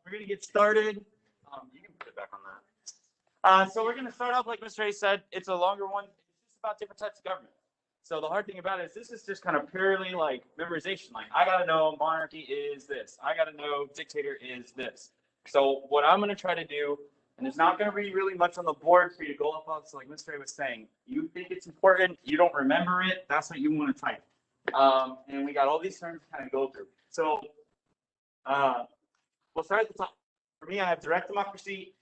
We're going to get started. You can put it back on that. So we're going to start off, like Mr. Hayes said, it's a longer one. It's just about different types of government. So the hard thing about it is this is just kind of purely like memorization. Like, I got to know monarchy is this. I got to know dictator is this. So what I'm going to try to do, and there's not going to be really much on the board for you to go off of. So like Mr. Hayes was saying, you think it's important, you don't remember it, that's what you want to type. And we got all these terms to kind of go through. So we'll start at the top. For me, I have direct democracy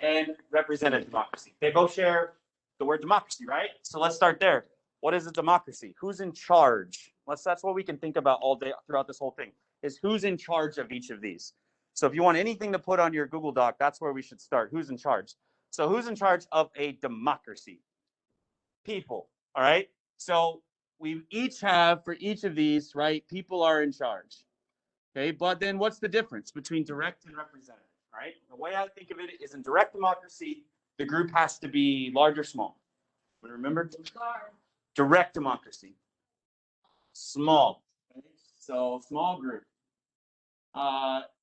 and representative democracy. They both share the word democracy, right? So let's start there. What is a democracy? Who's in charge? That's what we can think about all day throughout this whole thing, is who's in charge of each of these. So if you want anything to put on your Google Doc, that's where we should start. Who's in charge? So who's in charge of a democracy? People, all right? So we each have, for each of these, right, people are in charge. Okay, but then what's the difference between direct and representative, right? The way I think of it is in direct democracy, the group has to be large or small. Remember? Direct democracy. Small. Okay? So small group.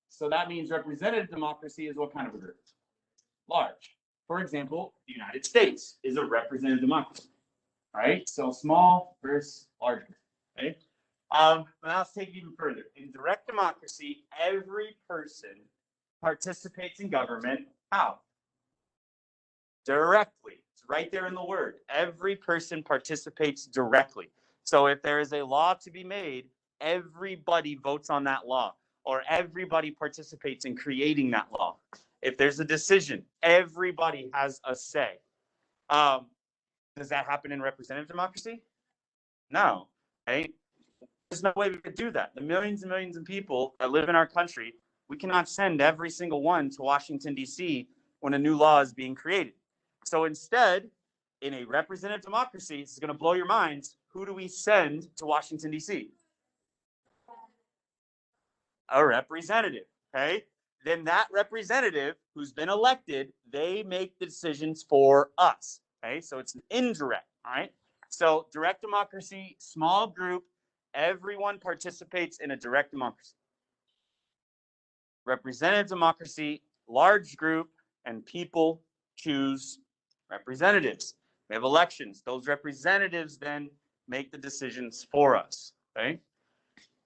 So that means representative democracy is what kind of a group? Large. For example, the United States is a representative democracy. Right? So small versus large group. Okay? Now let's take it even further. In direct democracy, every person participates in government. How? Directly. It's right there in the word. Every person participates directly. So if there is a law to be made, everybody votes on that law, or everybody participates in creating that law. If there's a decision, everybody has a say. Does that happen in representative democracy? No. Right? There's no way we could do that. The millions and millions of people that live in our country, we cannot send every single one to Washington, D.C. when a new law is being created. So instead, in a representative democracy, this is going to blow your minds, who do we send to Washington, D.C.? A representative, okay? Then that representative who's been elected, they make the decisions for us, okay? So it's an indirect, all right? So direct democracy, small group, everyone participates in a direct democracy. Representative democracy, large group, and people choose representatives. We have elections. Those representatives then make the decisions for us, okay?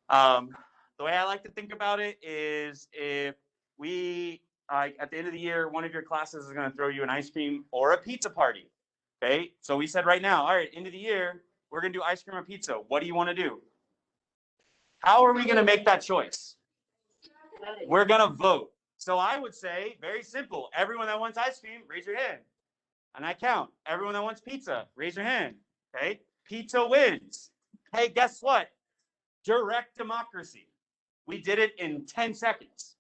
The way I like to think about it is if we, at the end of the year, one of your classes is going to throw you an ice cream or a pizza party, okay? So we said right now, all right, end of the year, we're going to do ice cream or pizza. What do you want to do? How are we going to make that choice? We're going to vote. So I would say, very simple, everyone that wants ice cream, raise your hand. And I count. Everyone that wants pizza, raise your hand. Okay? Pizza wins. Hey, guess what? Direct democracy. We did it in 10 seconds.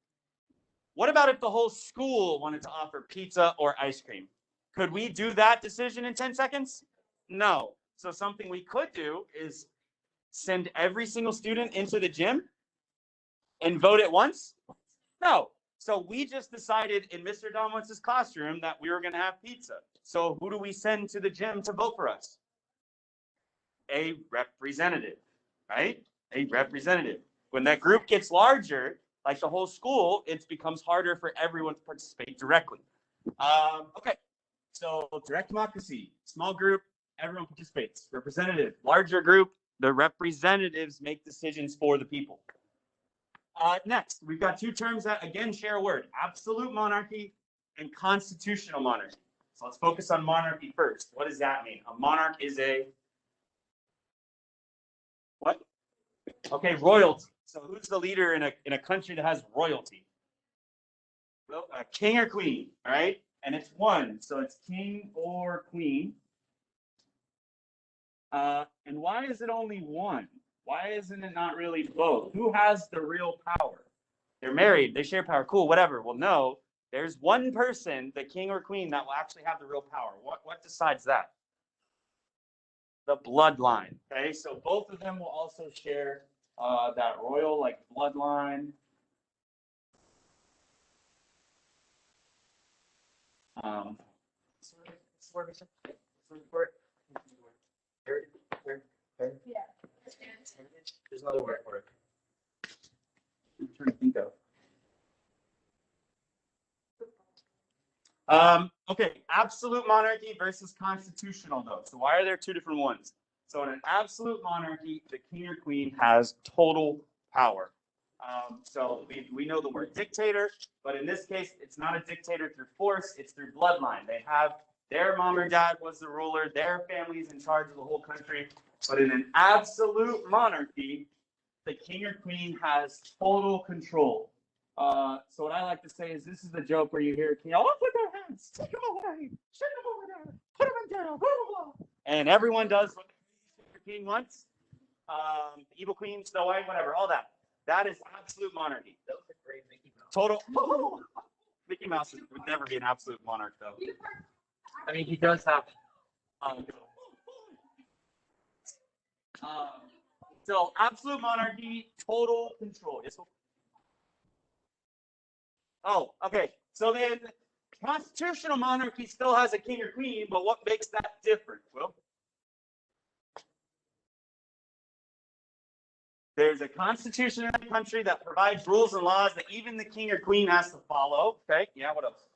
What about if the whole school wanted to offer pizza or ice cream? Could we do that decision in 10 seconds? No. So something we could do is send every single student into the gym and vote at once? No. So we just decided in Mr. Donwitz's classroom that we were going to have pizza. So who do we send to the gym to vote for us? A representative, right? A representative. When that group gets larger, like the whole school, it becomes harder for everyone to participate directly. Okay, so direct democracy, small group, everyone participates. Representative, larger group, the representatives make decisions for the people. Next, we've got two terms that, again, share a word. Absolute monarchy and constitutional monarchy. So let's focus on monarchy first. What does that mean? A monarch is a what? Okay, royalty. So who's the leader in a country that has royalty? Well, a king or queen, all right? And it's one, so it's king or queen. And why is it only one? Why isn't it not really both? Who has the real power? They're married, they share power, cool, whatever. Well, no, there's one person, the king or queen, that will actually have the real power. What decides that? The bloodline, okay? So both of them will also share that royal, like, bloodline. Yeah. There's another word for it. I'm trying to think of. Okay, absolute monarchy versus constitutional, though. So why are there two different ones? So in an absolute monarchy, the king or queen has total power. So we know the word dictator, but in this case, it's not a dictator through force, it's through bloodline. They have their mom or dad was the ruler, their family's in charge of the whole country. But in an absolute monarchy, the king or queen has total control. So what I like to say is this is the joke where you hear king, oh, put their hands, take them away, shake them over there, put them in jail, blah, blah, blah. And everyone does what the king wants. Evil queen, Snow White, whatever, all that. That is absolute monarchy. Total. Mickey Mouse would never be an absolute monarch, though. I mean, he does have. So absolute monarchy, total control. Yes. Oh, okay. So then, constitutional monarchy still has a king or queen, but what makes that different? Well, there's a constitution in the country that provides rules and laws that even the king or queen has to follow. Okay, yeah, what else?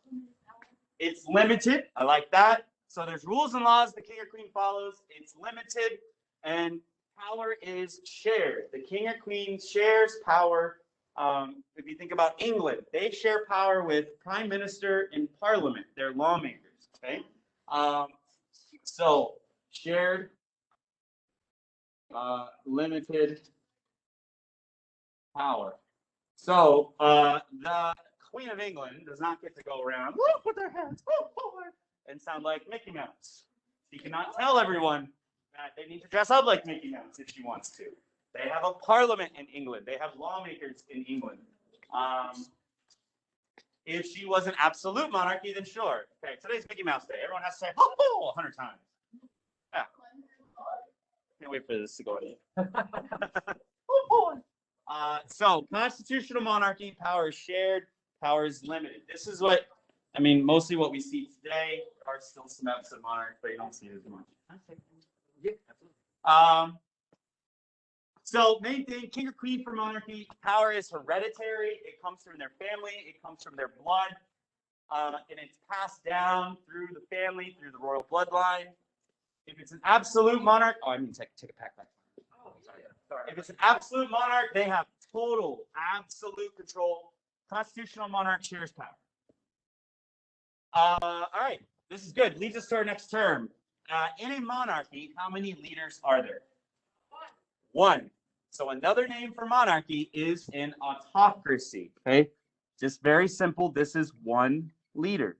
It's limited. I like that. So there's rules and laws the king or queen follows. It's limited, and power is shared. The king or queen shares power. If you think about England, they share power with prime minister and parliament. They're lawmakers. Okay, so shared, limited power. So the Queen of England does not get to go around with their hands and sound like Mickey Mouse. She cannot tell everyone that they need to dress up like Mickey Mouse if she wants to. They have a parliament in England. They have lawmakers in England. If she was an absolute monarchy, then sure. Okay, today's Mickey Mouse Day. Everyone has to say ho 100 times. Yeah. Can't wait for this to go in. So constitutional monarchy, power is shared, power is limited. This is what, I mean, mostly what we see today. There are still some absolute monarchs, but you don't see it as much. Yeah, absolutely. So main thing, king or queen for monarchy, power is hereditary. It comes from their family. It comes from their blood. And it's passed down through the family, through the royal bloodline. If it's an absolute monarch, oh, I mean, take a pack back. Oh, sorry. If it's an absolute monarch, they have total, absolute control. Constitutional monarch shares power. All right, this is good. Leads us to our next term. In a monarchy, how many leaders are there? One. So another name for monarchy is an autocracy. Okay, just very simple. This is one leader.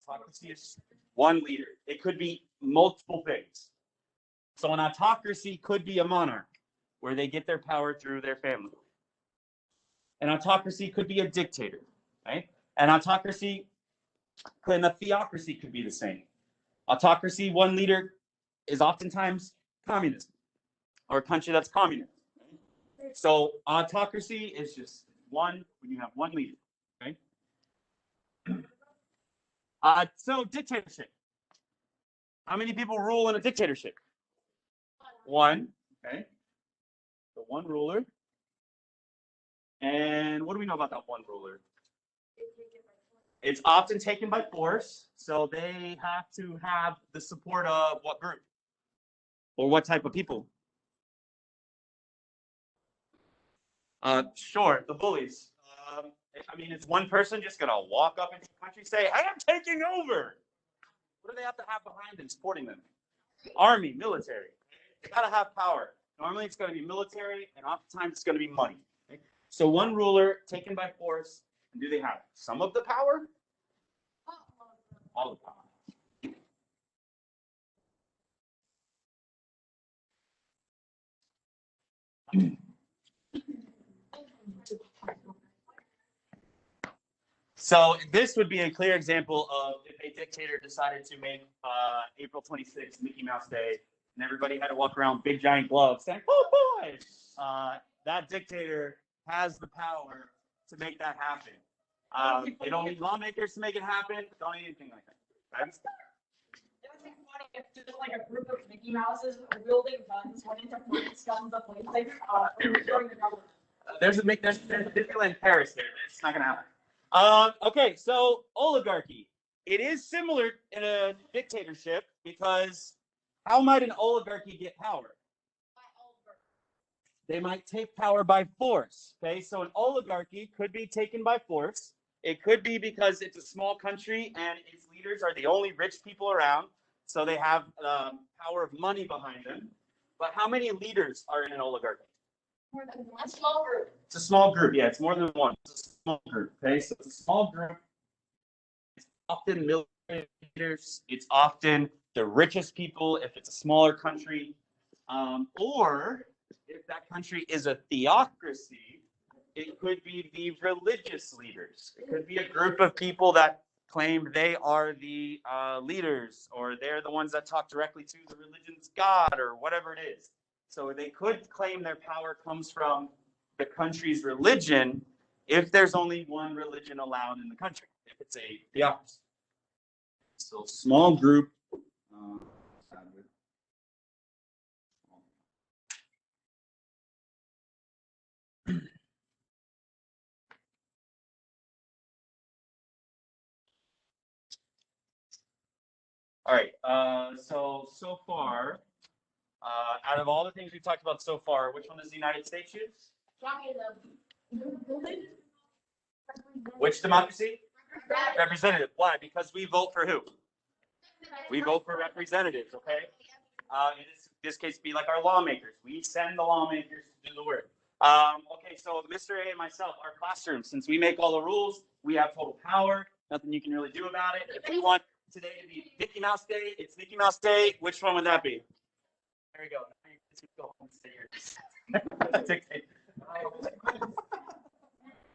Autocracy is one leader. It could be multiple things. So an autocracy could be a monarch where they get their power through their family. An autocracy could be a dictator, right? An autocracy and a theocracy could be the same. Autocracy, one leader, is oftentimes communism or a country that's communist. Right? So autocracy is just one when you have one leader, okay? So dictatorship. How many people rule in a dictatorship? One, okay? So one ruler. And what do we know about that one ruler? It's often taken by force, so they have to have the support of what group? Or what type of people? Sure, the bullies. I mean, is one person just going to walk up into the country and say, I am taking over? What do they have to have behind them supporting them? Army, military. They got to have power. Normally it's going to be military, and oftentimes it's going to be money. Okay? So one ruler taken by force, and do they have some of the power? All the power. So this would be a clear example of if a dictator decided to make April 26th Mickey Mouse Day, and everybody had to walk around big giant gloves saying, "Oh boy!" That dictator has the power to make that happen. They don't need lawmakers to make it happen. Don't need anything like that. Right? It would be funny if just like a group of Mickey Mouses wielding guns went into France, guns up like during the government. There's Disneyland Paris there. It's not gonna happen. Okay, so oligarchy. It is similar in a dictatorship because how might an oligarchy get power? They might take power by force. Okay, so an oligarchy could be taken by force. It could be because it's a small country and its leaders are the only rich people around, so they have power of money behind them. But how many leaders are in an oligarchy? More than one. A small group. It's a small group. Yeah, it's more than one. It's a small group. Okay, so it's a small group. It's often military leaders. It's often the richest people if it's a smaller country, or if that country is a theocracy, it could be the religious leaders. It could be a group of people that claim they are the leaders, or they're the ones that talk directly to the religion's God, or whatever it is. So they could claim their power comes from the country's religion if there's only one religion allowed in the country, if it's a theocracy. So small group. All right. So far, out of all the things we've talked about so far, which one does the United States use? Which democracy? Representative. Why? Because we vote for who? We vote for representatives. Okay. In this case, be like our lawmakers. We send the lawmakers to do the work. Okay. So Mr. A and myself, our classroom, since we make all the rules, we have total power. Nothing you can really do about it. If we want today to be Mickey Mouse Day, it's Mickey Mouse Day. Which one would that be? There we go. Go home and stay here. That's okay.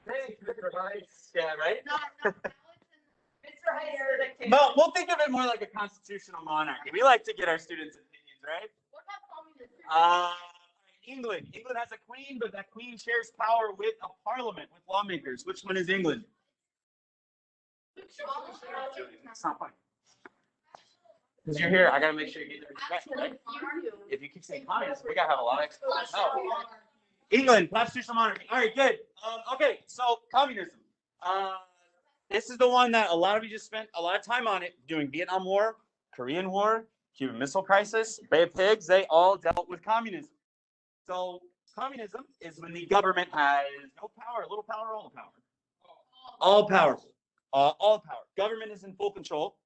Hey, Mr. Heise. Yeah, right? Mr. Heise. No, we'll think of it more like a constitutional monarchy. We like to get our students' opinions, right? What about communism? England. England has a queen, but that queen shares power with a parliament, with lawmakers. Which one is England? It's not fine. Because you're here, I gotta make sure you get the respect, right? If you keep saying communism, we gotta have a lot of explanation. Oh. England, constitutional monarchy. All right, good. Okay, so communism. This is the one that a lot of you just spent a lot of time on it, doing Vietnam War, Korean War, Cuban Missile Crisis, Bay of Pigs. They all dealt with communism. So communism is when the government has no power, little power, all power. All powerful. All power. Government is in full control.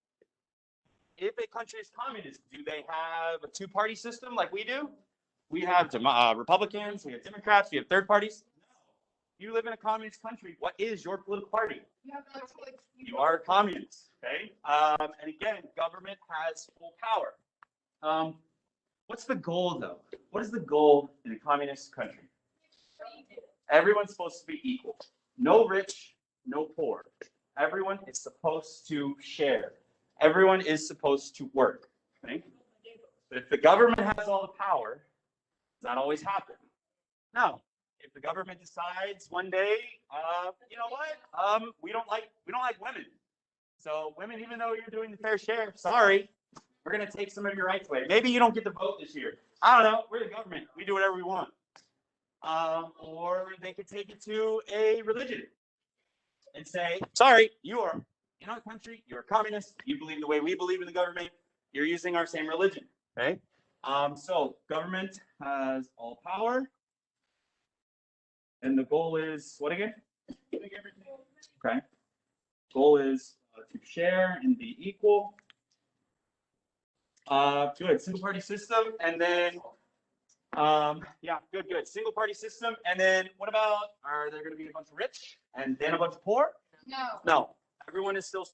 If a country is communist, do they have a two-party system like we do? We have Republicans, we have Democrats, we have third parties. No. You live in a communist country. What is your political party? You are a communist. Okay. And again, government has full power. What's the goal, though? What is the goal in a communist country? Everyone's supposed to be equal. No rich, no poor. Everyone is supposed to share. Everyone is supposed to work. Okay? But if the government has all the power, does that always happen? No. If the government decides one day, you know what? We don't like women. So women, even though you're doing the fair share, sorry, we're gonna take some of your rights away. Maybe you don't get to vote this year. I don't know. We're the government. We do whatever we want. Or they could take it to a religion and say, sorry, you are in our country, you're a communist, you believe the way we believe in the government, you're using our same religion. Okay? So government has all power. And the goal is what again? Okay. Goal is to share and be equal. Good. Single party system. And then yeah, good. Single party system. And then what about, are there going to be a bunch of rich and then a bunch of poor? No. Everyone is still.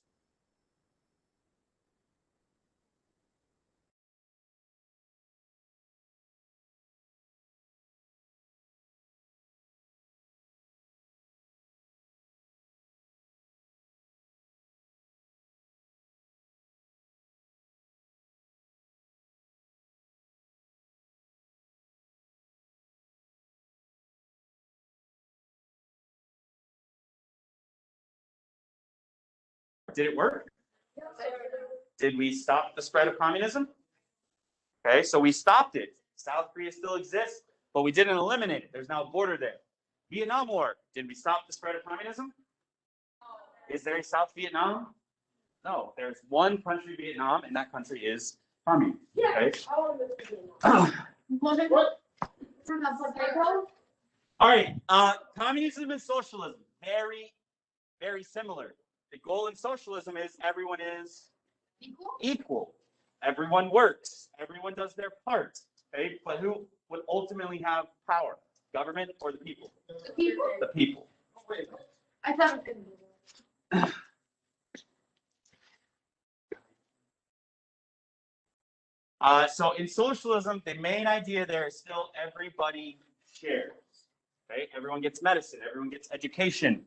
Did it work? Did we stop the spread of communism? Okay, so we stopped it. South Korea still exists, but we didn't eliminate it. There's now a border there. Vietnam War, did we stop the spread of communism? Is there a South Vietnam? No, there's one country, Vietnam, and that country is communist. Okay? What? From the potato? All right, communism and socialism, very, very similar. The goal in socialism is everyone is equal. Everyone works. Everyone does their part. Okay, but who would ultimately have power? Government or the people? The people? The people. I thought it was. So in socialism, the main idea there is still everybody shares. Right? Everyone gets medicine. Everyone gets education.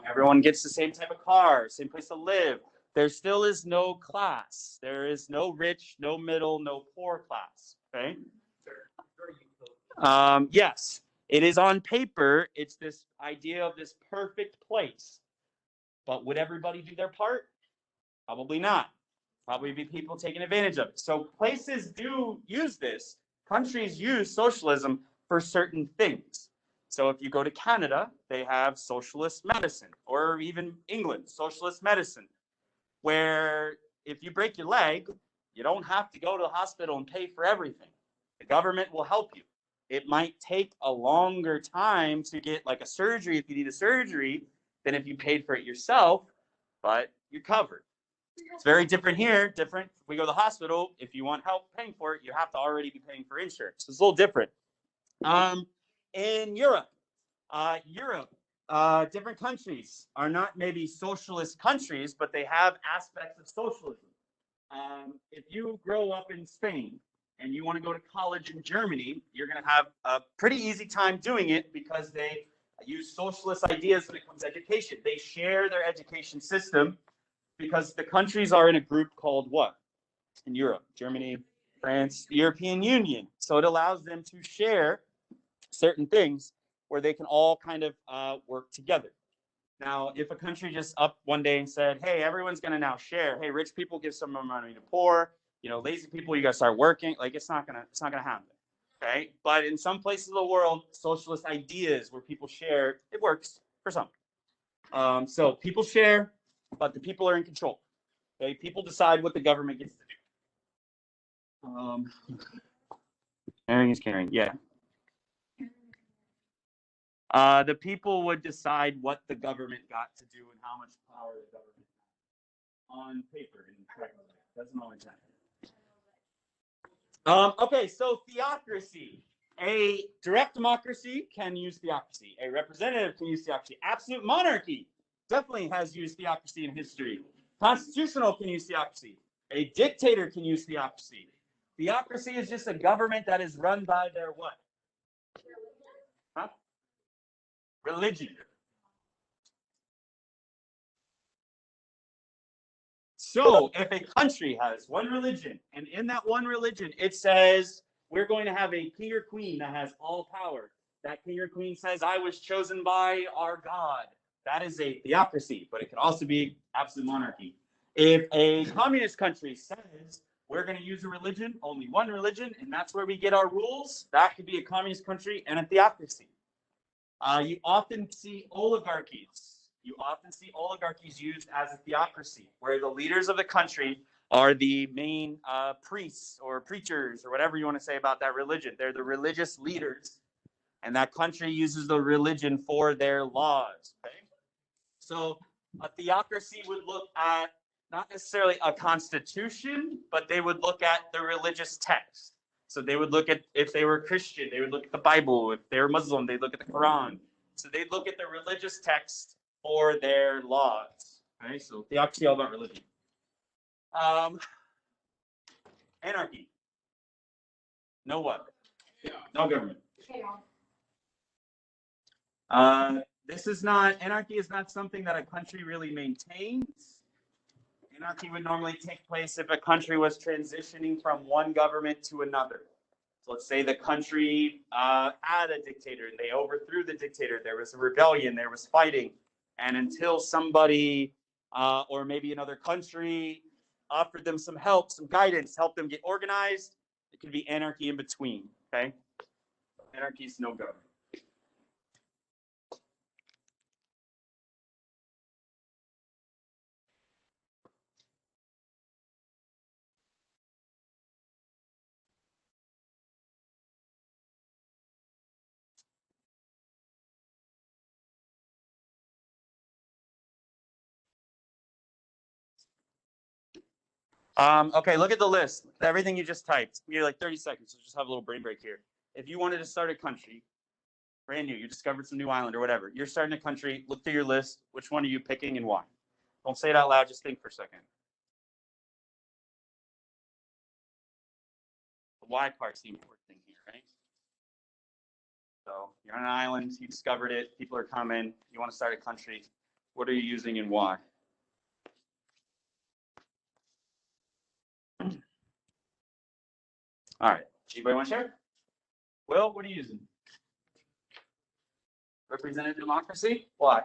Everyone gets the same type of car, same place to live. There still is no class. There is no rich, no middle, no poor class. Okay. Yes, it is on paper. It's this idea of this perfect place. But would everybody do their part? Probably not. Probably be people taking advantage of it. So places do use this. Countries use socialism for certain things. So if you go to Canada, they have socialist medicine, or even England, socialist medicine, where if you break your leg, you don't have to go to the hospital and pay for everything. The government will help you. It might take a longer time to get like a surgery if you need a surgery than if you paid for it yourself, but you're covered. It's very different here. Different. If we go to the hospital, if you want help paying for it, you have to already be paying for insurance. It's a little different. In Europe, different countries are not maybe socialist countries, but they have aspects of socialism. If you grow up in Spain and you want to go to college in Germany, you're going to have a pretty easy time doing it because they use socialist ideas when it comes to education. They share their education system because the countries are in a group called what? In Europe, Germany, France, the European Union. So it allows them to share certain things where they can all kind of work together. Now, if a country just up one day and said, hey, everyone's going to now share, hey, rich people give some money to poor, lazy people, you got to start working, like it's not going to happen. Okay. But in some places of the world, socialist ideas where people share, it works for some. So people share, but the people are in control. Okay. People decide what the government gets to do. Caring is caring. Yeah. The people would decide what the government got to do and how much power the government had on paper and practice. Doesn't always happen. Okay, so theocracy. A direct democracy can use theocracy. A representative can use theocracy. Absolute monarchy definitely has used theocracy in history. Constitutional can use theocracy. A dictator can use theocracy. Theocracy is just a government that is run by their what? Huh? Religion. So if a country has one religion, and in that one religion, it says, we're going to have a king or queen that has all power. That king or queen says, I was chosen by our God. That is a theocracy, but it could also be absolute monarchy. If a communist country says, we're going to use a religion, only one religion, and that's where we get our rules, that could be a communist country and a theocracy. You often see oligarchies. You often see oligarchies used as a theocracy, where the leaders of the country are the main priests or preachers or whatever you want to say about that religion. They're the religious leaders, and that country uses the religion for their laws. Okay? So a theocracy would look at not necessarily a constitution, but they would look at the religious text. So they would look at, if they were Christian, they would look at the Bible. If they were Muslim, they'd look at the Quran. So they'd look at the religious text for their laws. Okay, so theocracy all about religion. Anarchy. No what? No government. This is not, anarchy is not something that a country really maintains. Anarchy would normally take place if a country was transitioning from one government to another. So let's say the country had a dictator and they overthrew the dictator. There was a rebellion, there was fighting. And until somebody or maybe another country offered them some help, some guidance, helped them get organized, it could be anarchy in between. Okay? Anarchy is no government. Okay, look at the list. Everything you just typed. You're like 30 seconds, so just have a little brain break here. If you wanted to start a country, brand new, you discovered some new island or whatever, you're starting a country, look through your list. Which one are you picking and why? Don't say it out loud, just think for a second. The why part's the important thing here, right? So you're on an island, you discovered it, people are coming, you want to start a country. What are you using and why? All right. Anybody want to share? Will, what are you using? Representative democracy? Why?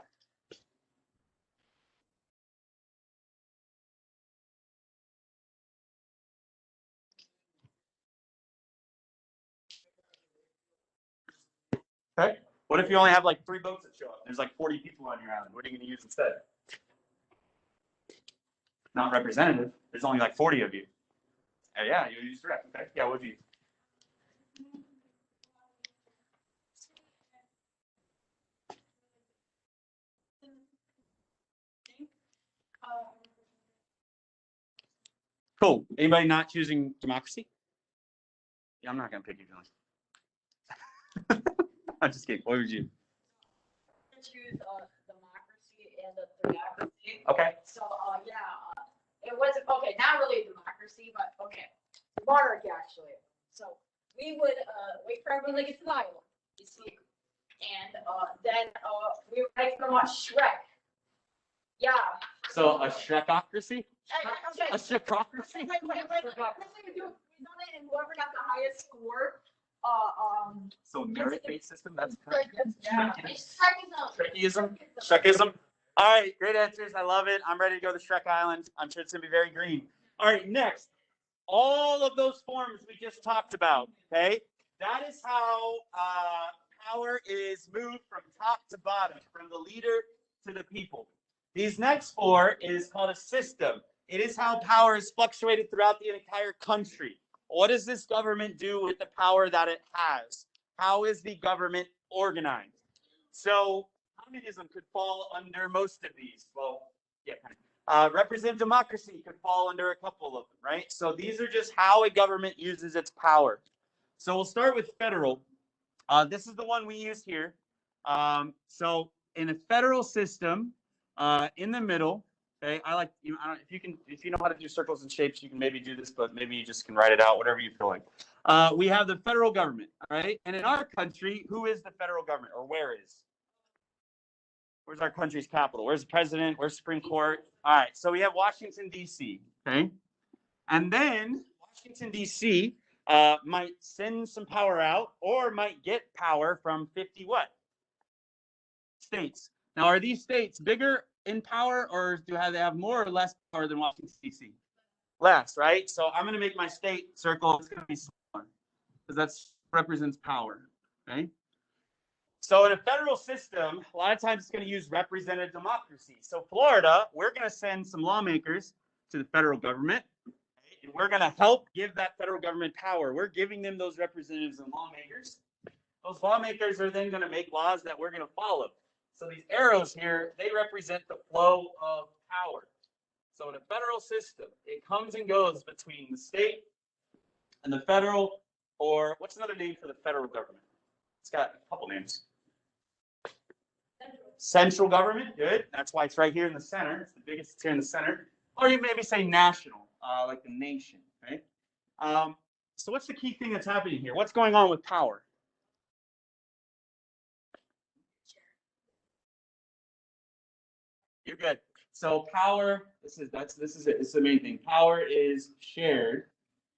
Okay. What if you only have like 3 boats that show up? There's like 40 people on your island. What are you going to use instead? Not representative. There's only like 40 of you. Yeah, you use direct. Okay. Yeah, what would you use? Cool. Anybody not choosing democracy? Yeah, I'm not going to pick you, John. I'm just kidding. What would you? Choose democracy and the theocracy. Okay. So it wasn't okay. Not really democracy, but okay, monarchy actually. So we would wait for everyone to get to the island, you see, and then we would make them watch Shrek. Yeah. So a Shrekocracy? Okay. A Shrekocracy? Wait. We've done it, and whoever got the highest score, So merit-based system? That's yeah. It's Shrekism. Shrekism? All right, great answers. I love it. I'm ready to go to Shrek Island. I'm sure it's going to be very green. All right, next. All of those forms we just talked about, okay? That is how power is moved from top to bottom, from the leader to the people. These next 4 is called a system. It is how power is fluctuated throughout the entire country. What does this government do with the power that it has? How is the government organized? So communism could fall under most of these. Well, yeah, kind of. Representative democracy could fall under a couple of them, right? So these are just how a government uses its power. So we'll start with federal. This is the one we use here. So in a federal system, in the middle, okay, I like you. If you know how to do circles and shapes, you can maybe do this, but maybe you just can write it out, whatever you feel like. We have the federal government, all right? And in our country, who is the federal government, or where's our country's capital? Where's the president? Where's Supreme Court? All right, so we have Washington, D.C., okay? And then Washington, D.C. Might send some power out or might get power from 50 what? States. Now, are these states bigger in power, or they have more or less power than Washington, D.C.? Less, right? So I'm going to make my state circle. It's going to be smaller because that represents power, okay? So in a federal system, a lot of times it's going to use representative democracy. So Florida, we're going to send some lawmakers to the federal government, right? And we're going to help give that federal government power. We're giving them those representatives and lawmakers. Those lawmakers are then going to make laws that we're going to follow. So these arrows here, they represent the flow of power. So in a federal system, it comes and goes between the state and the federal, or what's another name for the federal government? It's got a couple names. Central government, good. That's why it's right here in the center. It's the biggest, it's here in the center. Or you maybe say national, like the nation, right? So what's the key thing that's happening here? What's going on with power? You're good. So power, this is it. It's the main thing. Power is shared,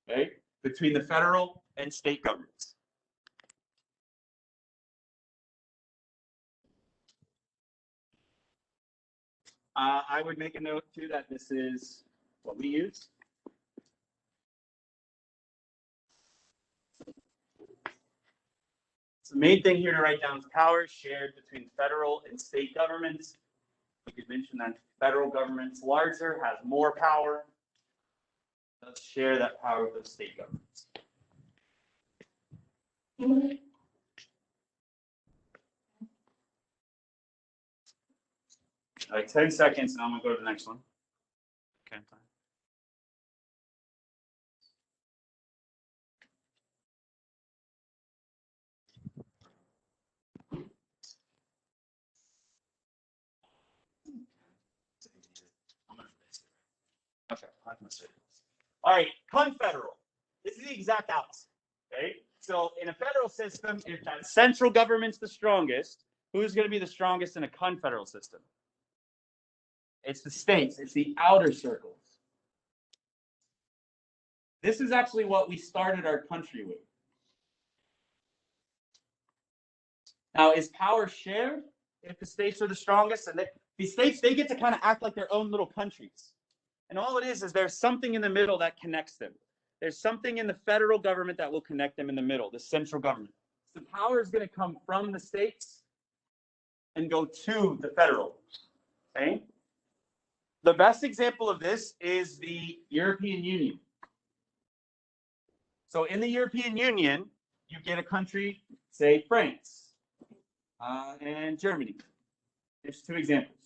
right, between the federal and state governments. I would make a note too that this is what we use. So the main thing here to write down is power shared between federal and state governments. We could mention that federal government's larger, has more power. Let's share that power with the state governments. Like 10 seconds, and I'm gonna go to the next one. Okay. Okay. All right, confederal. This is the exact opposite. Okay. So in a federal system, if that central government's the strongest, who's going to be the strongest in a confederal system? It's the states. It's the outer circles. This is actually what we started our country with. Now, is power shared if the states are the strongest? And the states, they get to kind of act like their own little countries. And all it is there's something in the middle that connects them. There's something in the federal government that will connect them in the middle, the central government. The power is going to come from the states and go to the federal. Okay? The best example of this is the European Union. So in the European Union, you get a country, say France, and Germany. There's two examples.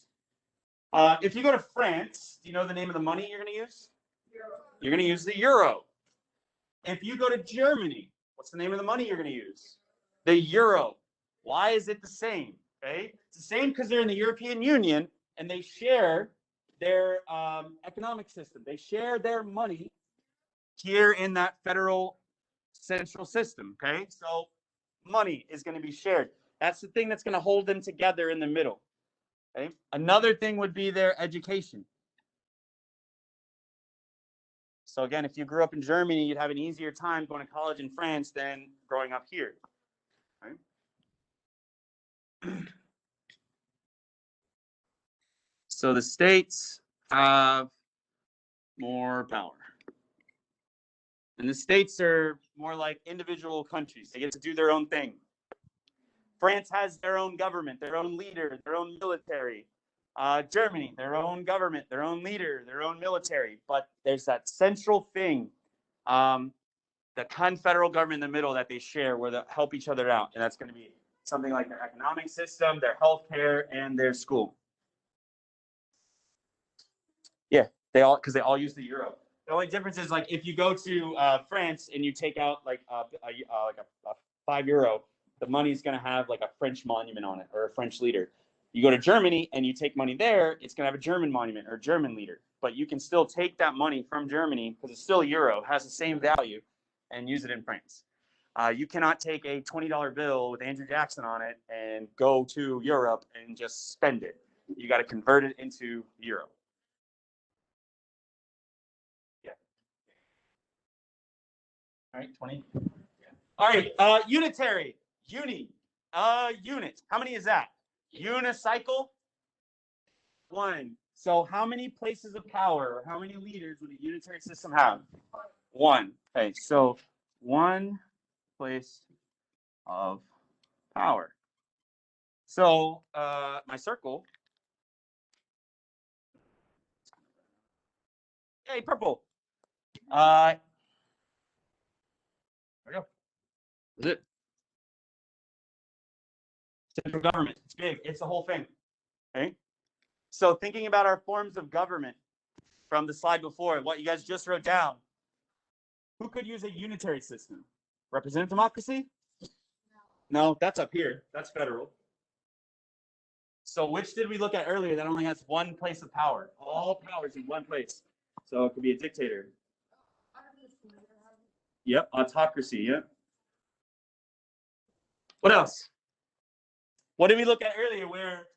If you go to France, do you know the name of the money you're going to use? Euro. You're going to use the euro. If you go to Germany, what's the name of the money you're going to use? The euro. Why is it the same? Okay, it's the same because they're in the European Union and they share their economic system. They share their money here in that federal central system. Okay, so money is going to be shared. That's the thing that's going to hold them together in the middle. Okay, another thing would be their education. So again, if you grew up in Germany, you'd have an easier time going to college in France than growing up here. Right? So the states have more power. And the states are more like individual countries. They get to do their own thing. France has their own government, their own leader, their own military. Germany, their own government, their own leader, their own military. But there's that central thing, the confederal government in the middle that they share where they help each other out. And that's going to be something like their economic system, their healthcare, and their school. Yeah, because they all use the euro. The only difference is like if you go to France and you take out like a €5, the money's going to have like a French monument on it or a French leader. You go to Germany and you take money there, it's going to have a German monument or a German leader. But you can still take that money from Germany because it's still a euro, has the same value, and use it in France. You cannot take a $20 bill with Andrew Jackson on it and go to Europe and just spend it. You got to convert it into euro. Yeah. All right, 20. Yeah. All right, unitary, unit. How many is that? Unicycle, 1. So how many places of power, or how many leaders would a unitary system have? 1. Okay, so 1 place of power. So my circle. Hey, purple. There we go. Is it? Central government. It's big. It's the whole thing. Okay. So thinking about our forms of government from the slide before, what you guys just wrote down, who could use a unitary system? Representative democracy? No, that's up here. That's federal. So which did we look at earlier that only has 1 place of power? All powers in 1 place. So it could be a dictator. Yep, autocracy. Yep. What else? What did we look at earlier where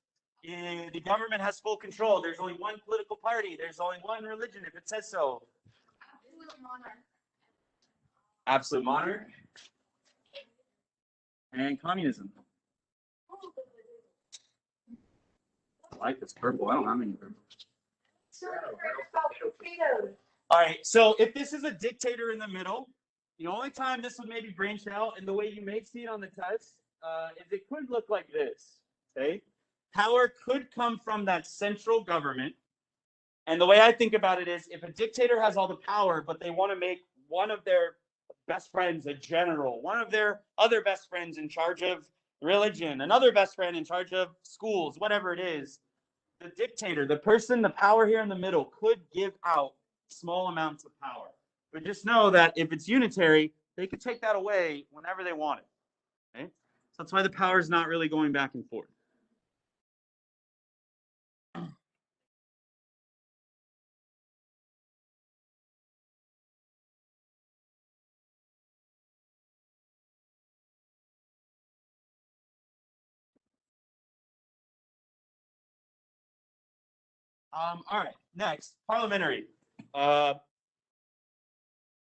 the government has full control? There's only 1 political party. There's only 1 religion if it says so. Absolute monarch. Absolute monarch. And communism. I like this purple. I don't have any purple. All right, so if this is a dictator in the middle, the only time this would maybe branch out, and the way you may see it on the test, is it could look like this, okay? Power could come from that central government, and the way I think about it is if a dictator has all the power, but they want to make one of their best friends a general, one of their other best friends in charge of religion, another best friend in charge of schools, whatever it is, the dictator, the person, the power here in the middle could give out small amounts of power. But just know that if it's unitary, they could take that away whenever they want it. Okay? So that's why the power is not really going back and forth. All right, next, parliamentary.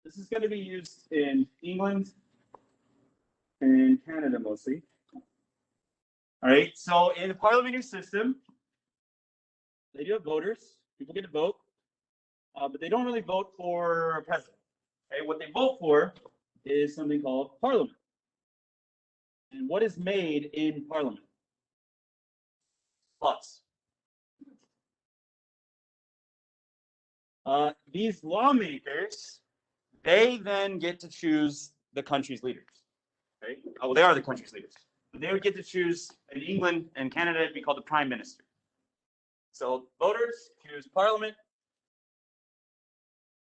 This is going to be used in England and Canada mostly. All right, so in the parliamentary system, they do have voters. People get to vote, but they don't really vote for a president. Okay, what they vote for is something called parliament. And what is made in parliament? Laws. These lawmakers, they then get to choose the country's leaders. Okay? Oh, well, they are the country's leaders. But they would get to choose, in England and Canada, it'd be called the prime minister. So voters choose parliament.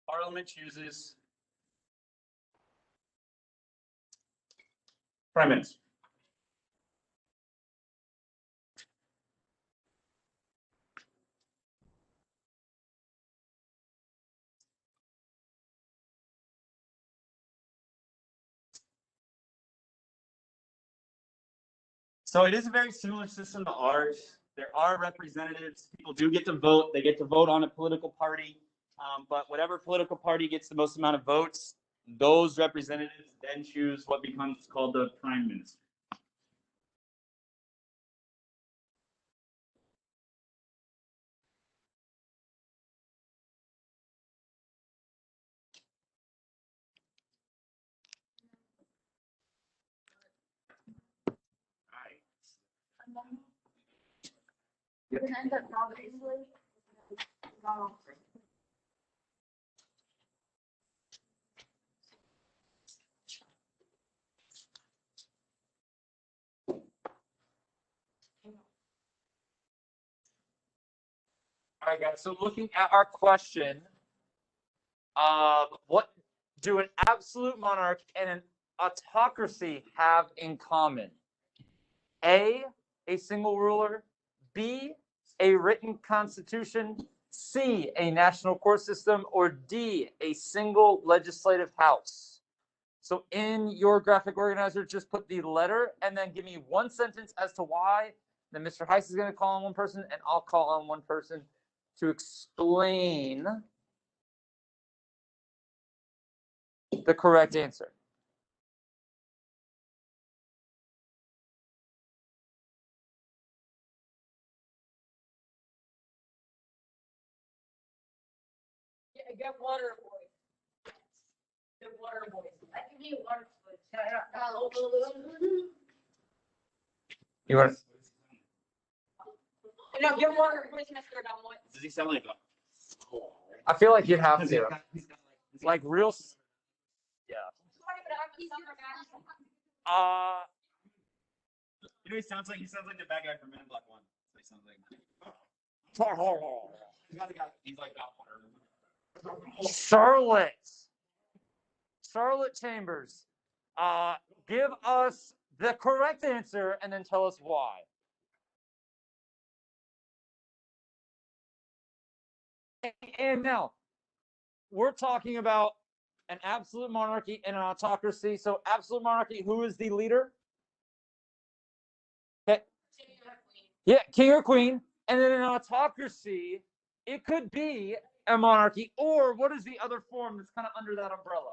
Parliament chooses prime minister. So it is a very similar system to ours. There are representatives. People do get to vote. They get to vote on a political party. But whatever political party gets the most amount of votes, those representatives then choose what becomes called the prime minister. All right, guys. So looking at our question, what do an absolute monarch and an autocracy have in common? A single ruler. B, a written constitution. C, a national court system. Or D, a single legislative house. So in your graphic organizer, just put the letter and then give me one sentence as to why. Then Mr. Heise is going to call on one person and I'll call on one person to explain the correct answer. Yeah, get water, boys. Get water, boys. I can be water, boys. You want? No, get water, boys, Mr. Dunwood. Does he sound like a? I feel like you'd have to. Like real. Yeah. You know, he sounds like the bad guy from Men in Black 1. He sounds like. He's like that one. Charlotte Chambers, give us the correct answer and then tell us why. And now, we're talking about an absolute monarchy and an autocracy. So, absolute monarchy, who is the leader? Okay. Yeah, king or queen. And then an autocracy, it could be a monarchy, or what is the other form that's kind of under that umbrella?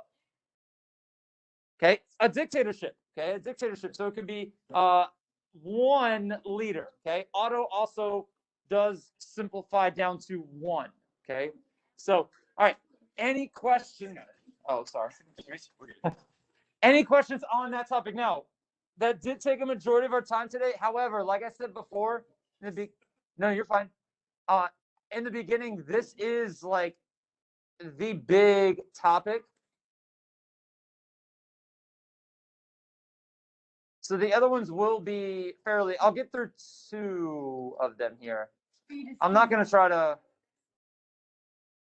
Okay, a dictatorship. Okay, a dictatorship. So it could be one leader. Okay, Otto also does simplify down to one. Okay, so all right. Any questions? Oh, sorry. Any questions on that topic? Now, that did take a majority of our time today. However, like I said before, no, you're fine. In the beginning, this is like the big topic. So the other ones will be fairly, I'll get through 2 of them here. I'm not going to try to,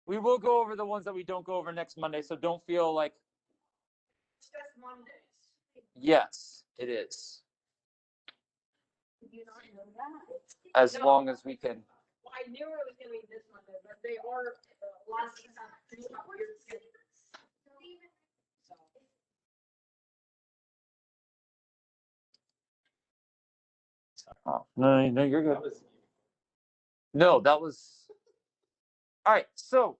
we will go over the ones that we don't go over next Monday. So don't feel like. It's just Mondays. Yes, it is. You not know that? As long as we can. Well, I knew it was going to be this Monday, but they are last week on weird schedules. Oh, no, you're good. No, that was All right, so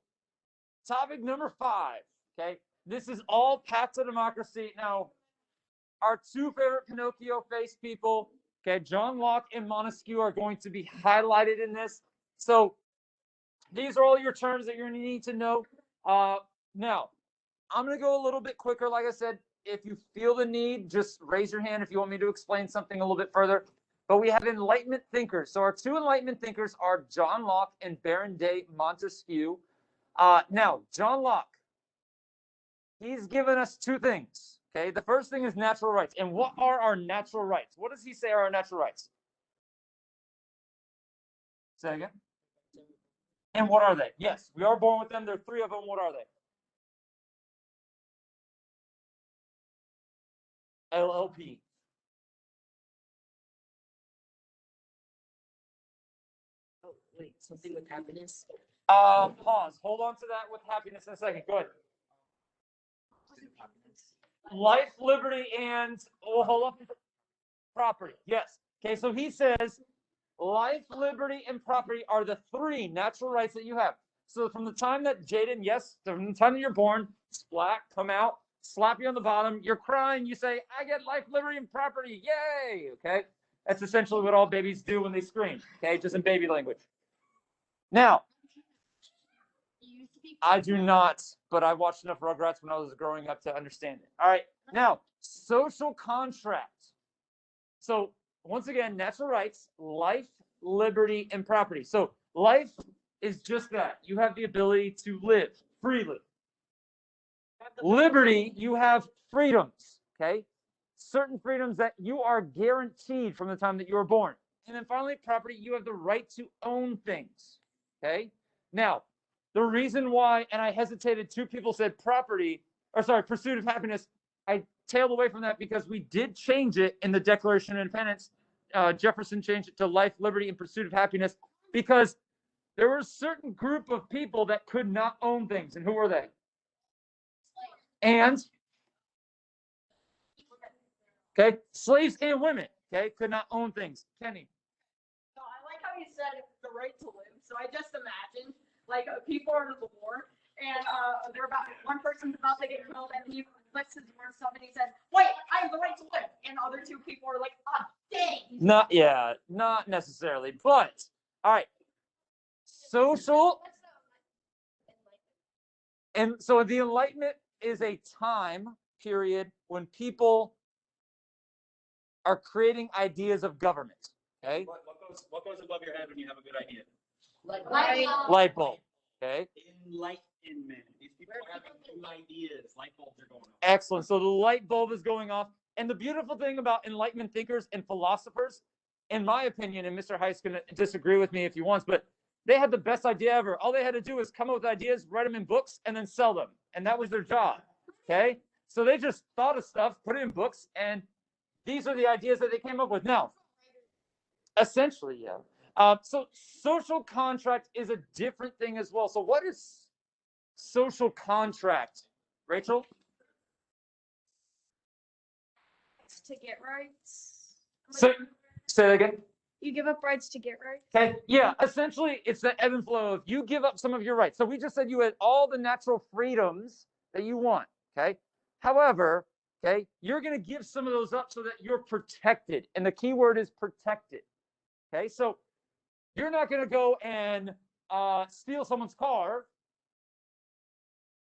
topic number 5, okay? This is all path to democracy. Now, our two favorite Pinocchio face people, okay, John Locke and Montesquieu are going to be highlighted in this. So these are all your terms that you're going to need to know. Now, I'm going to go a little bit quicker. Like I said, if you feel the need, just raise your hand if you want me to explain something a little bit further. But we have Enlightenment thinkers. So our two Enlightenment thinkers are John Locke and Baron de Montesquieu. Now, John Locke, he's given us two things. Okay, the first thing is natural rights. And what are our natural rights? What does he say are our natural rights? Say again. And what are they? Yes, we are born with them. There are 3 of them. What are they? LLP. Oh, wait, something with happiness? Pause. Hold on to that with happiness in a second. Go ahead. Life, liberty, and hold up. Property. Yes. Okay, so he says life, liberty, and property are the 3 natural rights that you have. So from the time that Jaden, yes, from the time that you're born, splat, come out, slap you on the bottom, you're crying, you say, I get life, liberty, and property. Yay! Okay. That's essentially what all babies do when they scream. Okay, just in baby language. Now, I do not, but I watched enough Rugrats when I was growing up to understand it. All right. Now, social contract. So once again, natural rights, life, liberty, and property. So life is just that. You have the ability to live freely. Liberty, you have freedoms, okay? Certain freedoms that you are guaranteed from the time that you were born. And then finally, property, you have the right to own things, okay? Now, the reason why, and I hesitated, 2 people said property, or sorry, pursuit of happiness. I tailed away from that because we did change it in the Declaration of Independence. Jefferson changed it to life, liberty, and pursuit of happiness because there were a certain group of people that could not own things. And who were they? And, okay, slaves and women, okay, could not own things. Kenny. So I like how you said the right to live. So I just imagined like people are in the war and they're about one person's about to get killed and he flicks his words up and he says, "Wait, I have the right to live." And other 2 people are like, "Ah, dang." Not necessarily, but all right. Social, and so the Enlightenment is a time period when people are creating ideas of government. Okay. What goes above your head when you have a good idea? Light bulb. Okay. Enlightenment. These people are having new ideas. Light bulbs are going off. Excellent. So the light bulb is going off. And the beautiful thing about Enlightenment thinkers and philosophers, in my opinion, and Mr. Heise can disagree with me if he wants, but they had the best idea ever. All they had to do was come up with ideas, write them in books, and then sell them. And that was their job. Okay. So they just thought of stuff, put it in books, and these are the ideas that they came up with. Now, essentially, yeah. So social contract is a different thing as well. So what is social contract, Rachel? To get rights. So, say that again. You give up rights to get rights. Okay, yeah, essentially it's the ebb and flow of you give up some of your rights. So we just said you had all the natural freedoms that you want, okay? However, okay, you're going to give some of those up so that you're protected. And the key word is protected. Okay, so you're not going to go and steal someone's car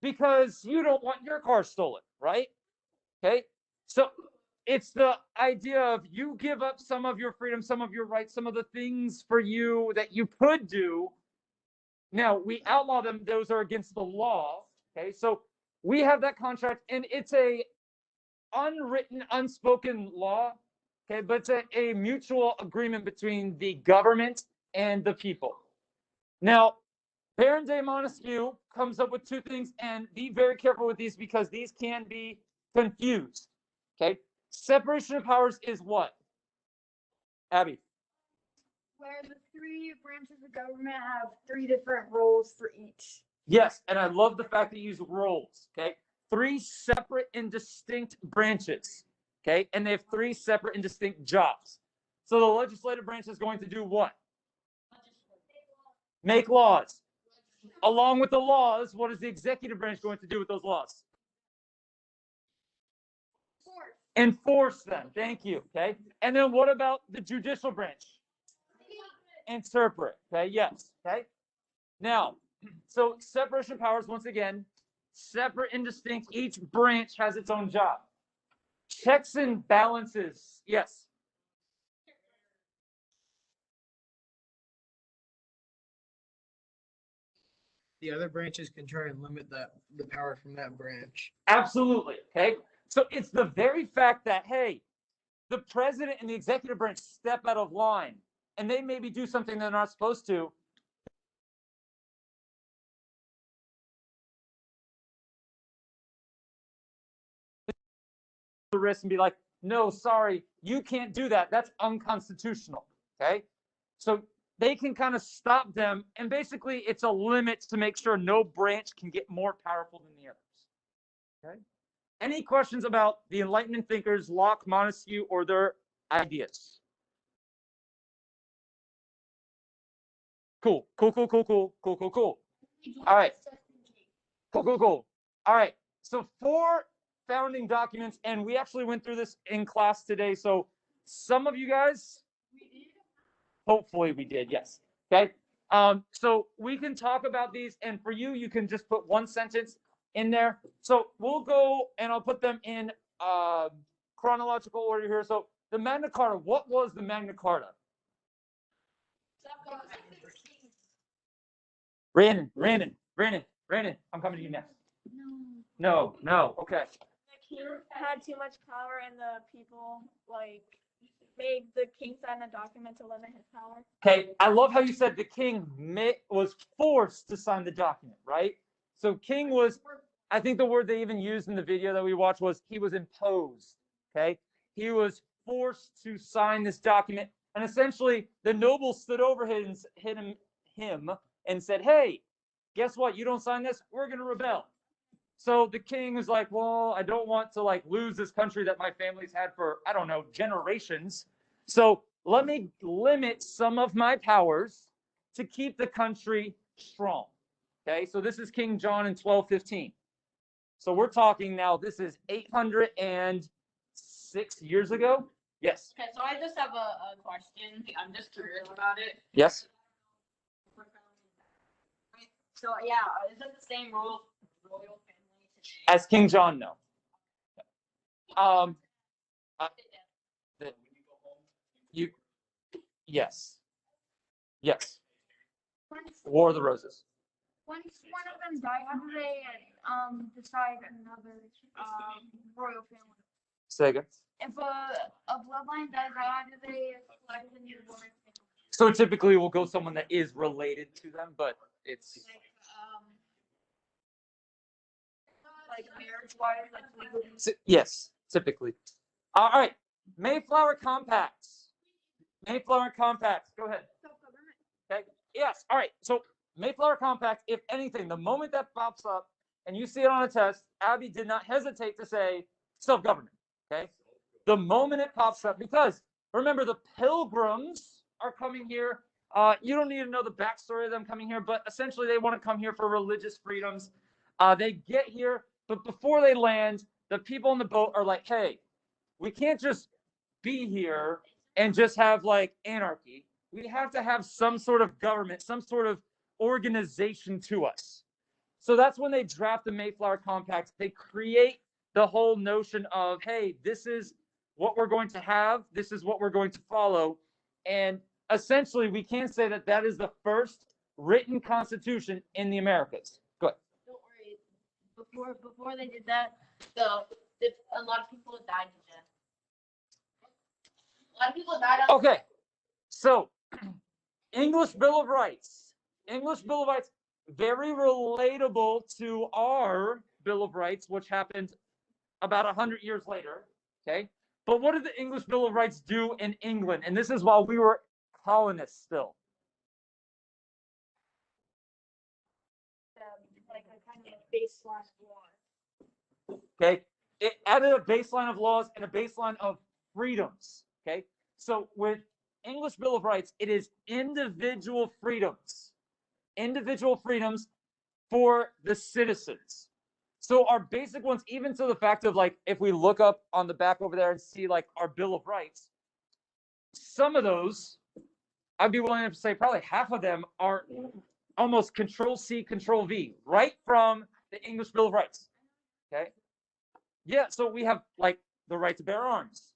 because you don't want your car stolen, right? Okay, so it's the idea of you give up some of your freedom, some of your rights, some of the things for you that you could do. Now, we outlaw them. Those are against the law. Okay, so we have that contract, and it's a unwritten, unspoken law. Okay, but it's a mutual agreement between the government and the people. Now, Baron de Montesquieu comes up with 2 things, and be very careful with these because these can be confused. Okay, separation of powers is what? Abby. Where the 3 branches of government have 3 different roles for each. Yes, and I love the fact that you use roles. Okay, 3 separate and distinct branches. Okay, and they have 3 separate and distinct jobs. So the legislative branch is going to do what? Make laws. Along with the laws, what is the executive branch going to do with those laws? Enforce them. Thank you. Okay. And then what about the judicial branch? Interpret. Okay. Yes. Okay. Now, so separation of powers, once again, separate and distinct. Each branch has its own job. Checks and balances. Yes. The other branches can try and limit the power from that branch. Absolutely. Okay. So it's the very fact that, hey, the president and the executive branch step out of line and they maybe do something they're not supposed to. The risk and be like, no, sorry, you can't do that. That's unconstitutional. Okay. So they can kind of stop them. And basically, it's a limit to make sure no branch can get more powerful than the others. Okay. Any questions about the Enlightenment thinkers, Locke, Montesquieu, or their ideas? Cool. All right. Cool. All right. So 4 founding documents, and we actually went through this in class today. So some of you guys, hopefully we did, yes. Okay. So we can talk about these, and for you, you can just put one sentence in there. So we'll go, and I'll put them in chronological order here. So the Magna Carta, what was the Magna Carta? Brandon, I'm coming to you next. No, okay. The king had too much power and the people made the king sign a document to limit his power. Okay, I love how you said the king was forced to sign the document, right? So king was, I think the word they even used in the video that we watched was he was imposed, okay? He was forced to sign this document, and essentially the nobles stood over him and said, hey, guess what? You don't sign this, we're going to rebel. So the king was like, well, I don't want to lose this country that my family's had for, I don't know, generations. So let me limit some of my powers to keep the country strong. Okay, so this is King John in 1215. So we're talking now, this is 806 years ago. Yes. Okay, so I just have a question. I'm just curious about it. Yes. So yeah, is it the same royal family today? As King John, no. Yes. War of the Roses. Once one of them die, how do they decide another royal family? Say again. If a bloodline dies, how do they select a new royal family? So typically we'll go someone that is related to them, but it's Like marriage-wise, legally. yes, typically. All right, Mayflower Compacts. Go ahead. Okay. Yes. All right. So Mayflower Compact. If anything, the moment that pops up and you see it on a test, Abby did not hesitate to say self-government. Okay. The moment it pops up, because remember the Pilgrims are coming here. You don't need to know the backstory of them coming here, but essentially they want to come here for religious freedoms. They get here, but before they land, the people on the boat are like, hey, we can't just be here and just have anarchy. We have to have some sort of government, some sort of organization to us. So that's when they draft the Mayflower Compact. They create the whole notion of, hey, this is what we're going to have. This is what we're going to follow. And essentially, we can say that that is the first written constitution in the Americas. Go ahead. Don't worry. Before they did that, a lot of people died in death. A lot of people died. Okay, so English Bill of Rights, very relatable to our Bill of Rights, which happened about 100 years later. Okay, but what did the English Bill of Rights do in England? And this is while we were colonists still. Like a kind of baseline law. Okay, it added a baseline of laws and a baseline of freedoms. Okay, so with English Bill of Rights, it is individual freedoms. for the citizens. So our basic ones, even to the fact of like, if we look up on the back over there and see like our Bill of Rights, some of those, I'd be willing to say probably half of them are almost Control C, Control V, right from the English Bill of Rights. Okay. Yeah. So we have like the right to bear arms,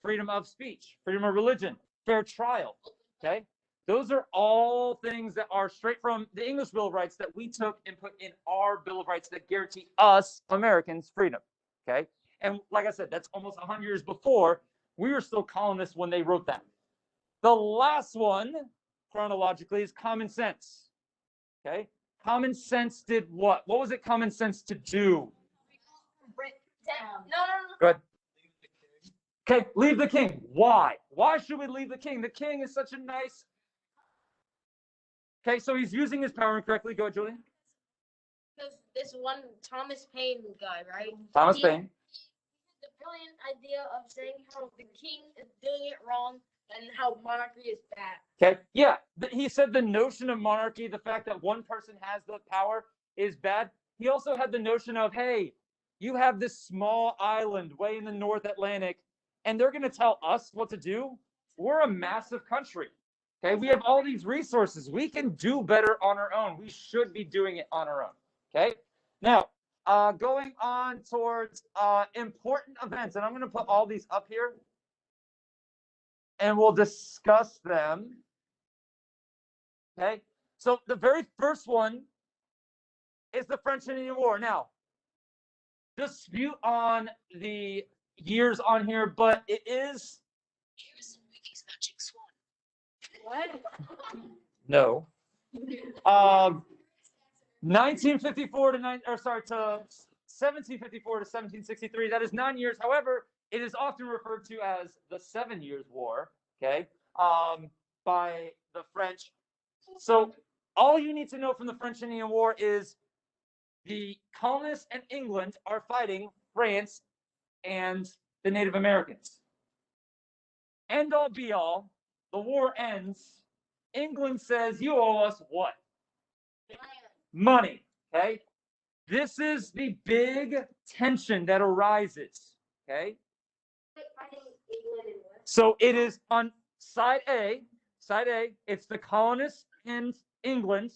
freedom of speech, freedom of religion, fair trial. Okay. Those are all things that are straight from the English Bill of Rights that we took and put in our Bill of Rights that guarantee us Americans freedom. Okay. And like I said, that's almost 100 years before. We were still colonists when they wrote that. The last one, chronologically, is common sense. Okay. Common sense did what? What was it common sense to do? No. Go ahead. Okay, leave the king. Why? Why should we leave the king? The king is such a nice. Okay, so he's using his power incorrectly. Go ahead, Julian. Because this one Thomas Paine guy, right? Thomas He- Paine. The brilliant idea of saying how the king is doing it wrong and how monarchy is bad. Okay, yeah, he said the notion of monarchy, the fact that one person has the power, is bad. He also had the notion of, hey, you have this small island way in the North Atlantic, and they're going to tell us what to do. We're a massive country. Okay, we have all these resources. We can do better on our own. We should be doing it on our own. Okay, now going on towards important events, and I'm going to put all these up here, and we'll discuss them. Okay, so the very first one is the French and Indian War. Now, dispute on the years on here, but it is. What? No. 1954 to 1754 to 1763. That is 9 years. However, it is often referred to as the 7 Years' War. Okay, by the French. So all you need to know from the French and Indian War is the colonists and England are fighting France and the Native Americans. End all be all. The war ends. England says, you owe us what? Money. Okay. This is the big tension that arises. Okay. So it is on side A. Side A, it's the colonists and England.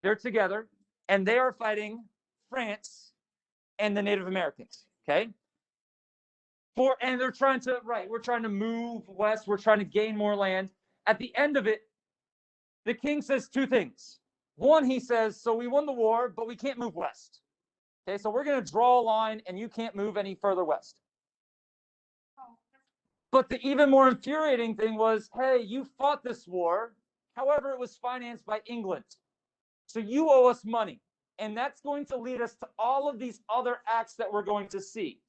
They're together, and they are fighting France and the Native Americans. Okay. And they're trying to, we're trying to move west. We're trying to gain more land. At the end of it, the king says two things. One, he says, so we won the war, but we can't move west. Okay, so we're going to draw a line, and you can't move any further west. But the even more infuriating thing was, hey, you fought this war. However, it was financed by England. So you owe us money. And that's going to lead us to all of these other acts that we're going to see.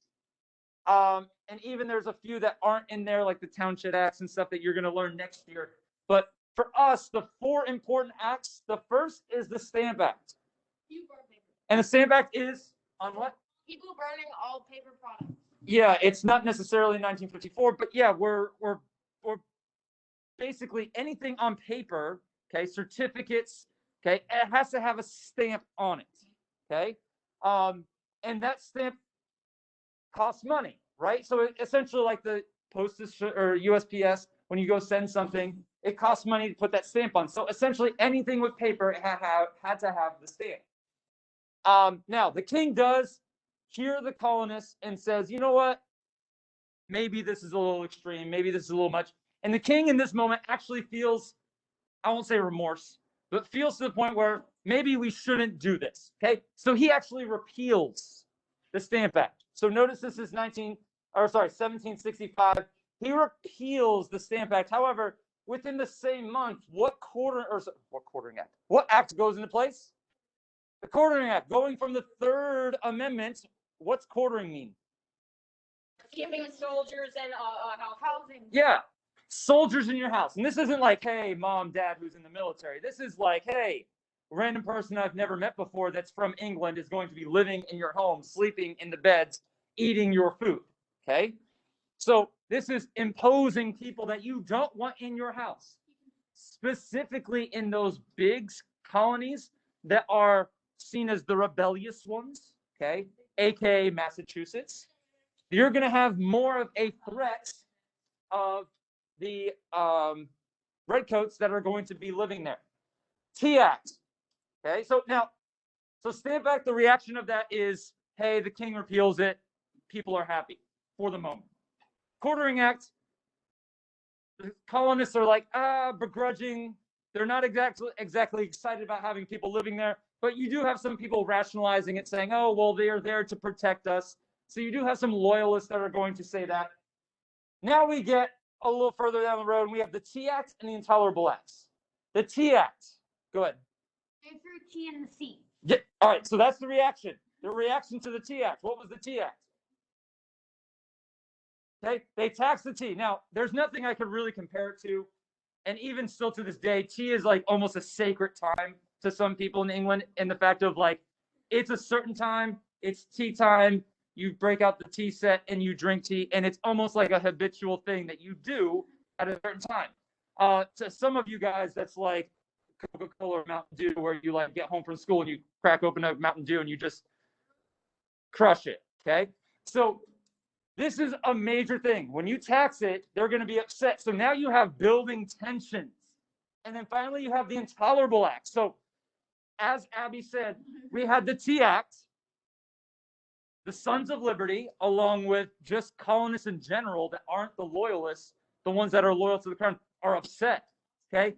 And even there's a few that aren't in there, like the Township Acts and stuff that you're going to learn next year. But for us, the four important acts, the first is the Stamp Act. And the Stamp Act is on what? People burning all paper products. Yeah, it's not necessarily 1954, but yeah, we're basically anything on paper, okay, certificates, okay, it has to have a stamp on it, okay? And that stamp costs money, right? So essentially like the postage or USPS, when you go send something, it costs money to put that stamp on. So essentially anything with paper had to have the stamp. Now, the king does hear the colonists and says, you know what? Maybe this is a little extreme. Maybe this is a little much. And the king in this moment actually feels, I won't say remorse, but feels to the point where maybe we shouldn't do this. Okay. So he actually repeals the Stamp Act. So notice this is 1765. He repeals the Stamp Act. However, within the same month, what act goes into place? The Quartering Act. Going from the Third Amendment, what's quartering mean? Giving soldiers and housing. Yeah, soldiers in your house. And this isn't like, hey, mom, dad who's in the military. This is like, hey, a random person I've never met before that's from England is going to be living in your home, sleeping in the beds, eating your food. Okay? So this is imposing people that you don't want in your house, specifically in those big colonies that are seen as the rebellious ones, okay, aka Massachusetts, you're going to have more of a threat of the redcoats that are going to be living there. Tea Act. Okay, so now, so stand back. The reaction of that is, hey, the king repeals it. People are happy for the moment. Quartering Act. The colonists are like, begrudging. They're not exactly excited about having people living there, but you do have some people rationalizing it, saying, oh, well, they are there to protect us. So you do have some loyalists that are going to say that. Now we get a little further down the road, and we have the Tea Act and the Intolerable Acts. The Tea Act. Go ahead. They threw tea in the sea. Yeah. All right. So that's the reaction. The reaction to the Tea Act. What was the Tea Act? Okay. They taxed the tea. Now, there's nothing I could really compare it to. And even still to this day, tea is like almost a sacred time to some people in England. In the fact of like, it's a certain time. It's tea time. You break out the tea set and you drink tea. And it's almost like a habitual thing that you do at a certain time. To some of you guys, that's like Coca-Cola or Mountain Dew, where you like get home from school and you crack open a Mountain Dew and you just crush it. Okay. So this is a major thing. When you tax it, they're going to be upset. So now you have building tensions. And then finally you have the Intolerable Act. So as Abby said, we had the Tea Act, the Sons of Liberty, along with just colonists in general that aren't the loyalists, the ones that are loyal to the crown, are upset. Okay.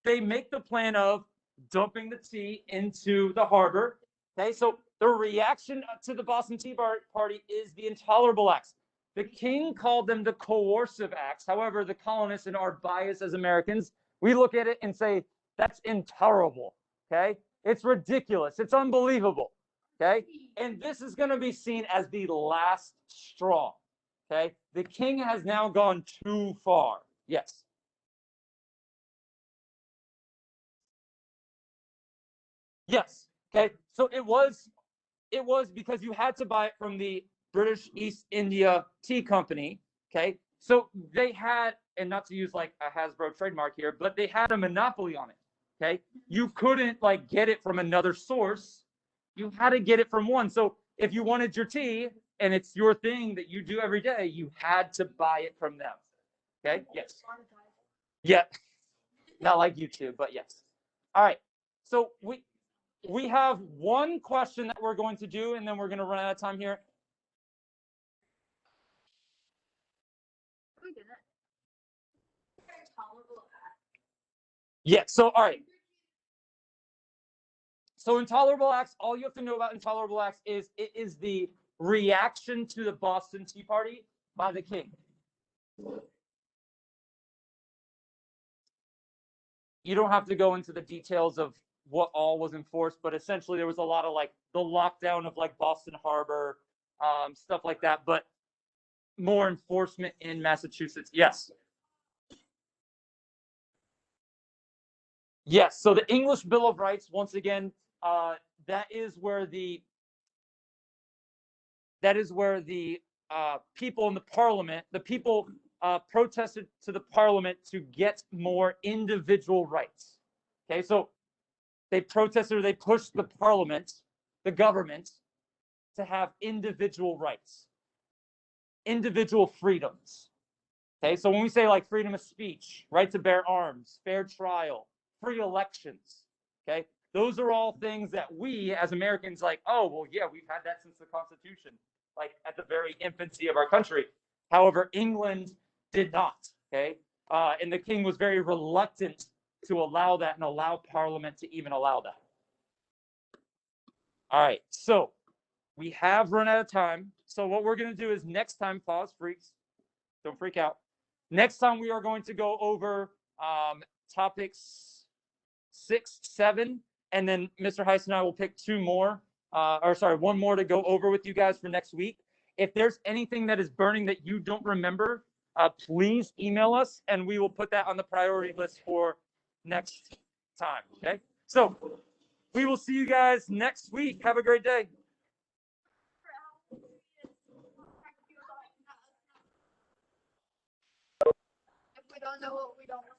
They make the plan of dumping the tea into the harbor. Okay, so the reaction to the Boston Tea Party is the Intolerable Acts. The king called them the coercive acts. However, the colonists, in our bias as Americans, we look at it and say, that's intolerable. Okay, it's ridiculous. It's unbelievable. Okay, and this is going to be seen as the last straw. Okay, the king has now gone too far. Yes. Yes. Okay. So it was because you had to buy it from the British East India Tea Company. Okay. So they had, and not to use like a Hasbro trademark here, but they had a monopoly on it. Okay. You couldn't like get it from another source. You had to get it from one. So if you wanted your tea and it's your thing that you do every day, you had to buy it from them. Okay. Yes. Yeah. Not like YouTube, but yes. All right. So we have one question that we're going to do, and then we're going to run out of time here. Yeah, so all right. So Intolerable Acts, all you have to know about Intolerable Acts is it is the reaction to the Boston Tea Party by the king. You don't have to go into the details of what all was enforced, but essentially there was a lot of like the lockdown of like Boston Harbor, stuff like that, but more enforcement in Massachusetts. Yes. Yes. So the English Bill of Rights, once again, that is where the people in the parliament, the people protested to the parliament to get more individual rights. Okay, so they protested or they pushed the parliament, the government, to have individual rights, individual freedoms. Okay, so when we say like freedom of speech, right to bear arms, fair trial, free elections, okay, those are all things that we as Americans like, oh, well, yeah, we've had that since the Constitution, like at the very infancy of our country. However, England did not, okay? And the king was very reluctant to allow that and allow Parliament to even allow that. All right, so we have run out of time. So what we're going to do is next time, pause, freaks, don't freak out. Next time we are going to go over topics 6, 7, and then Mr. Heise and I will pick one more to go over with you guys for next week. If there's anything that is burning that you don't remember, please email us and we will put that on the priority list for next time. Okay. So we will see you guys next week. Have a great day. If we don't know what we don't know.